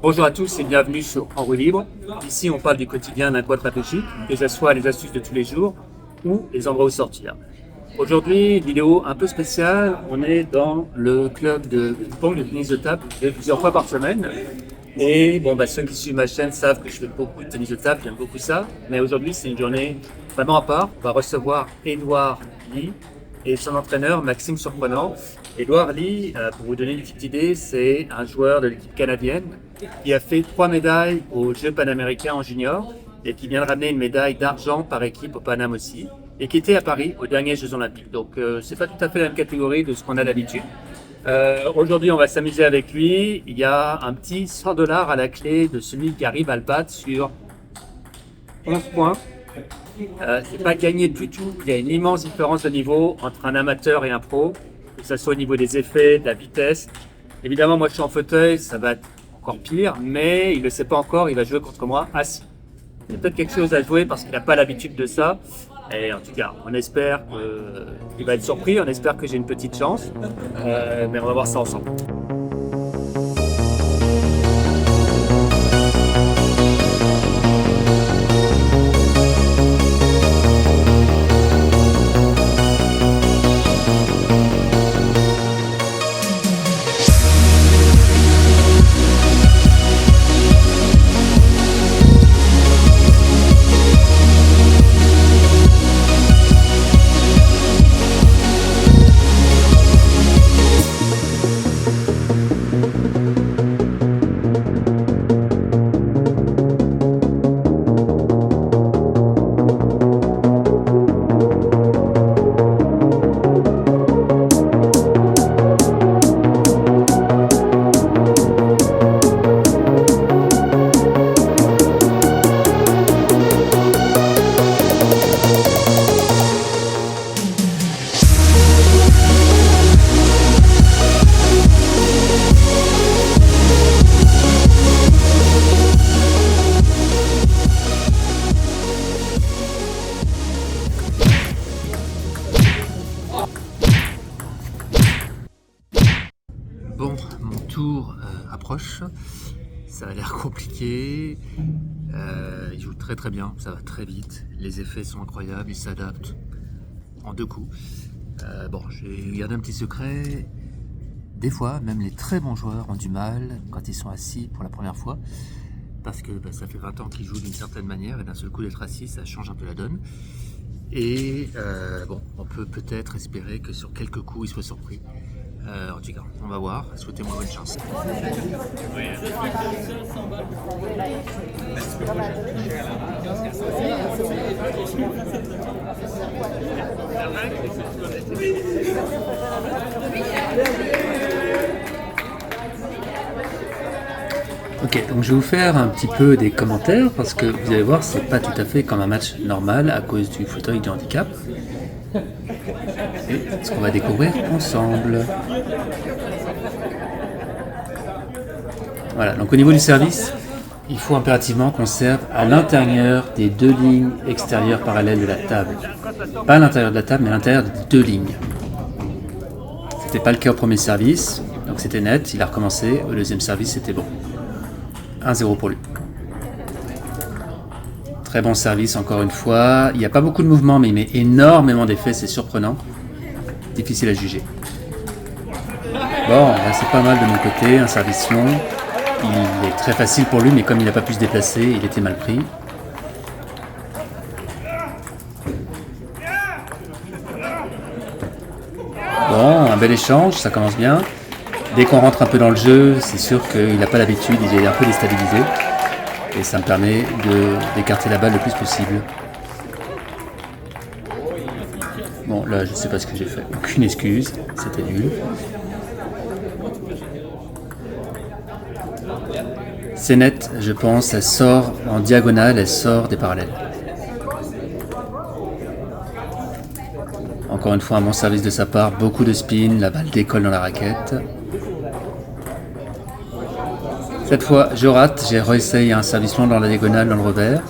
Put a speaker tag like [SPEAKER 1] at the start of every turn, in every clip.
[SPEAKER 1] Bonjour à tous et bienvenue sur En roue libre. Ici, on parle du quotidien d'un quadraplégique, que ce soit les astuces de tous les jours ou les endroits où sortir. Aujourd'hui, une vidéo un peu spéciale. On est dans le club de ping-pong, de tennis de table, je vais plusieurs fois par semaine. Et ceux qui suivent ma chaîne savent que je fais beaucoup de tennis de table, j'aime beaucoup ça. Mais aujourd'hui, c'est une journée vraiment à part. On va recevoir Edouard Lee et son entraîneur Maxime Surprenant. Edouard Lee, pour vous donner une petite idée, c'est un joueur de l'équipe canadienne qui a fait 3 médailles aux Jeux panaméricains en junior et qui vient de ramener une médaille d'argent par équipe au Paname aussi et qui était à Paris aux derniers Jeux Olympiques. Donc c'est pas tout à fait la même catégorie de ce qu'on a d'habitude. Aujourd'hui, on va s'amuser avec lui. Il y a un petit 100 $ à la clé de celui qui arrive à le battre sur 11 points. C'est pas gagné du tout. Il y a une immense différence de niveau entre un amateur et un pro, que ce soit au niveau des effets, de la vitesse. Évidemment, moi je suis en fauteuil, ça va être encore pire, mais il ne le sait pas encore, il va jouer contre moi assis. Il y a peut-être quelque chose à jouer parce qu'il n'a pas l'habitude de ça. Et en tout cas, on espère qu'il va être surpris, on espère que j'ai une petite chance, mais on va voir ça ensemble. Bon, mon tour approche, ça a l'air compliqué, il joue très très bien, ça va très vite, les effets sont incroyables, il s'adapte en 2 coups. Je vais garder un petit secret, des fois même les très bons joueurs ont du mal quand ils sont assis pour la première fois, parce que ça fait 20 ans qu'ils jouent d'une certaine manière et d'un seul coup d'être assis ça change un peu la donne. Et on peut peut-être espérer que sur quelques coups il soit surpris. En tout cas, on va voir. Souhaitez-moi bonne chance. Ok, donc je vais vous faire un petit peu des commentaires parce que vous allez voir, c'est pas tout à fait comme un match normal à cause du fauteuil du handicap. Et ce qu'on va découvrir ensemble. Voilà, donc au niveau du service, il faut impérativement qu'on serve à l'intérieur des 2 lignes extérieures parallèles de la table. Pas à l'intérieur de la table, mais à l'intérieur des 2 lignes. C'était pas le cas au premier service, donc c'était net, il a recommencé. Au deuxième service, c'était bon. 1-0 pour lui. Très bon service encore une fois. Il n'y a pas beaucoup de mouvements, mais il met énormément d'effets, c'est surprenant. Difficile à juger. Bon, là c'est pas mal de mon côté, un service long. Il est très facile pour lui, mais comme il n'a pas pu se déplacer, il était mal pris. Bon, un bel échange, ça commence bien. Dès qu'on rentre un peu dans le jeu, c'est sûr qu'il n'a pas l'habitude, il est un peu déstabilisé. Et ça me permet d'écarter la balle le plus possible. Bon, là, je ne sais pas ce que j'ai fait. Aucune excuse, c'était nul. C'est net, je pense, elle sort en diagonale, elle sort des parallèles. Encore une fois, un bon service de sa part, beaucoup de spin, la balle décolle dans la raquette. Cette fois, je rate, j'ai réessayé un service long dans la diagonale, dans le revers.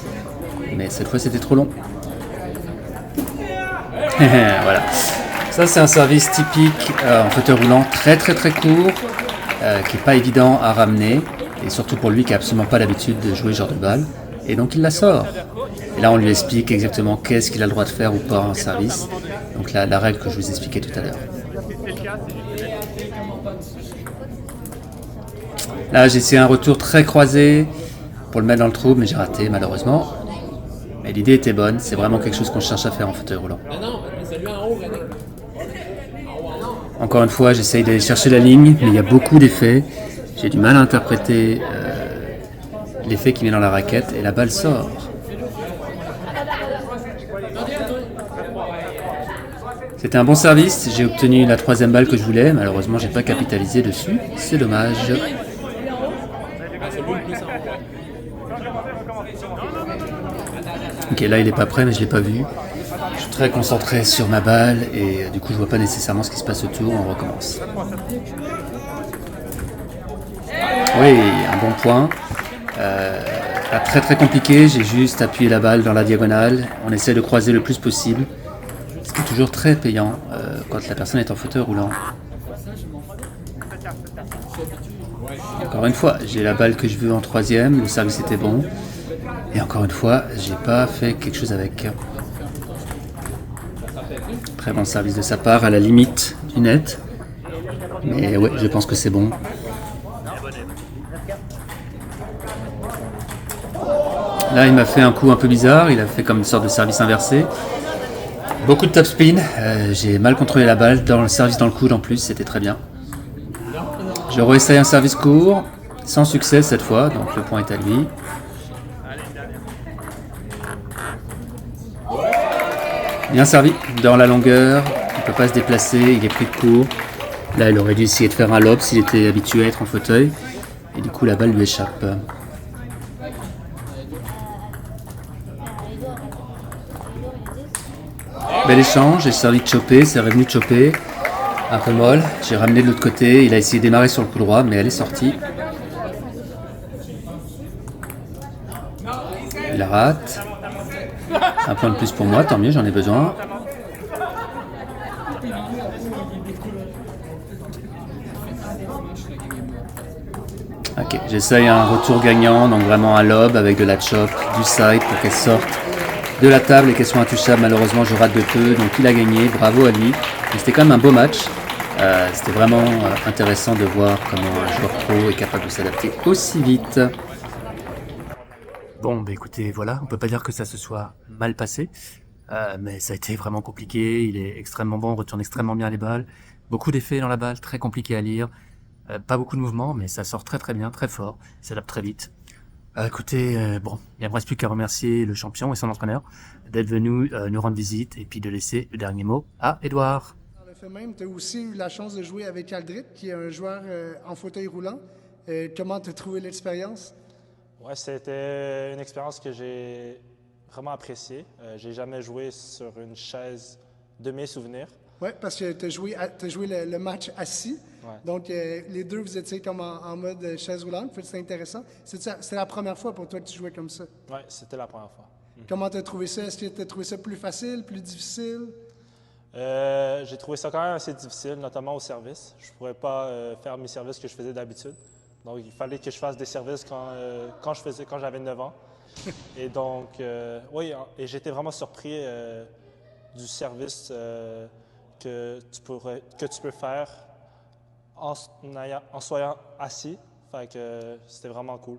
[SPEAKER 1] Mais cette fois, c'était trop long. Voilà. Ça, c'est un service typique en fauteuil roulant, très très très court, qui n'est pas évident à ramener. et surtout pour lui qui n'a absolument pas l'habitude de jouer ce genre de balle. Et donc il la sort. Et là on lui explique exactement qu'est-ce qu'il a le droit de faire ou pas en service. Donc la règle que je vous expliquais tout à l'heure. Là j'ai essayé un retour très croisé pour le mettre dans le trou, mais j'ai raté malheureusement. Mais l'idée était bonne, c'est vraiment quelque chose qu'on cherche à faire en fauteuil roulant. Encore une fois, j'essaye d'aller chercher la ligne, mais il y a beaucoup d'effets. J'ai du mal à interpréter l'effet qui met dans la raquette et la balle sort. C'était un bon service, j'ai obtenu la 3e balle que je voulais, malheureusement j'ai pas capitalisé dessus, c'est dommage. Ok, là il est pas prêt mais je l'ai pas vu. Je suis très concentré sur ma balle et du coup je vois pas nécessairement ce qui se passe autour, on recommence. Oui, un bon point. Pas très compliqué, j'ai juste appuyé la balle dans la diagonale. On essaie de croiser le plus possible. Ce qui est toujours très payant quand la personne est en fauteuil roulant. Encore une fois, j'ai la balle que je veux en 3e, le service était bon. Et encore une fois, j'ai pas fait quelque chose avec. Très bon service de sa part, à la limite du net. Mais ouais, je pense que c'est bon. Là, il m'a fait un coup un peu bizarre, il a fait comme une sorte de service inversé. Beaucoup de topspin, j'ai mal contrôlé la balle, dans le service dans le coude en plus, c'était très bien. Je réessaye un service court, sans succès cette fois, donc le point est à lui. Bien servi, dans la longueur, il ne peut pas se déplacer, il est pris de court. Là, il aurait dû essayer de faire un lob s'il était habitué à être en fauteuil. Et du coup, la balle lui échappe. Bel échange, j'ai servi de chopper, c'est revenu de chopper. Un peu molle, j'ai ramené de l'autre côté, il a essayé de démarrer sur le coup droit, mais elle est sortie. Il la rate. Un point de plus pour moi, tant mieux, j'en ai besoin. Ok, j'essaye un retour gagnant, donc vraiment un lob avec de la chop, du side pour qu'elle sorte de la table et qu'elle soit intouchable. Malheureusement, je rate de peu, donc il a gagné, bravo à lui. Mais c'était quand même un beau match. C'était vraiment intéressant de voir comment un joueur pro est capable de s'adapter aussi vite. Bon, bah écoutez, voilà, on peut pas dire que ça se soit mal passé, mais ça a été vraiment compliqué. Il est extrêmement bon, retourne extrêmement bien les balles. Beaucoup d'effets dans la balle, très compliqué à lire. Pas beaucoup de mouvements, mais ça sort très bien, très fort. Il s'adapte très vite. Écoutez, bon, il ne me reste plus qu'à remercier le champion et son entraîneur d'être venu nous rendre visite et puis de laisser le dernier mot à Édouard.
[SPEAKER 2] Dans le fait même, tu as aussi eu la chance de jouer avec Aldrit, qui est un joueur en fauteuil roulant. Comment tu as trouvé l'expérience?
[SPEAKER 3] Ouais, c'était une expérience que j'ai vraiment appréciée. J'ai jamais joué sur une chaise de mes souvenirs.
[SPEAKER 2] Oui, parce que tu as joué le match assis.
[SPEAKER 3] Ouais.
[SPEAKER 2] Donc, les deux, vous étiez comme en mode chaise roulante. C'est intéressant. C'est la première fois pour toi que tu jouais comme ça.
[SPEAKER 3] Oui, c'était la première fois.
[SPEAKER 2] Comment tu as trouvé ça? Est-ce que tu as trouvé ça plus facile, plus difficile?
[SPEAKER 3] J'ai trouvé ça quand même assez difficile, notamment au service. Je ne pourrais pas faire mes services que je faisais d'habitude. Donc, il fallait que je fasse des services quand j'avais 9 ans. Et donc, oui, et j'étais vraiment surpris du service que tu peux faire en soyant assis. Fait que c'était vraiment cool.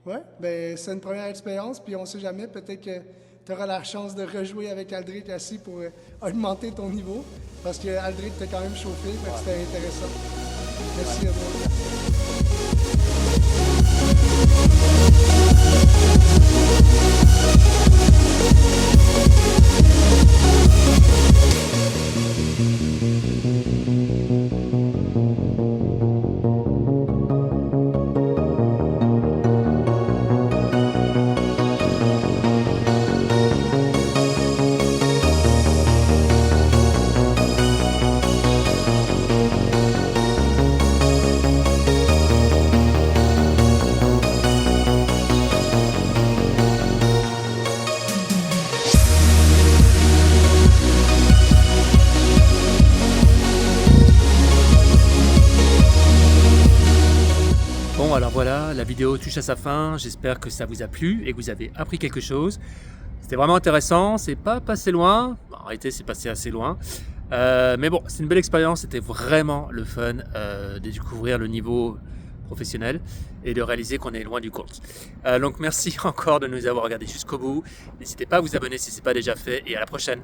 [SPEAKER 2] Oui, bien, c'est une première expérience, puis on ne sait jamais, peut-être que tu auras la chance de rejouer avec Aldrit assis pour augmenter ton niveau, parce que Aldrit t'a quand même chauffé, fait que c'était intéressant. Merci à toi.
[SPEAKER 1] la vidéo touche à sa fin. J'espère que ça vous a plu et que vous avez appris quelque chose. C'était vraiment intéressant, c'est pas passé loin. Bon, en réalité, c'est passé assez loin. Mais bon, c'est une belle expérience. C'était vraiment le fun de découvrir le niveau professionnel et de réaliser qu'on est loin du compte. Donc merci encore de nous avoir regardés jusqu'au bout. N'hésitez pas à vous abonner si ce n'est pas déjà fait et à la prochaine.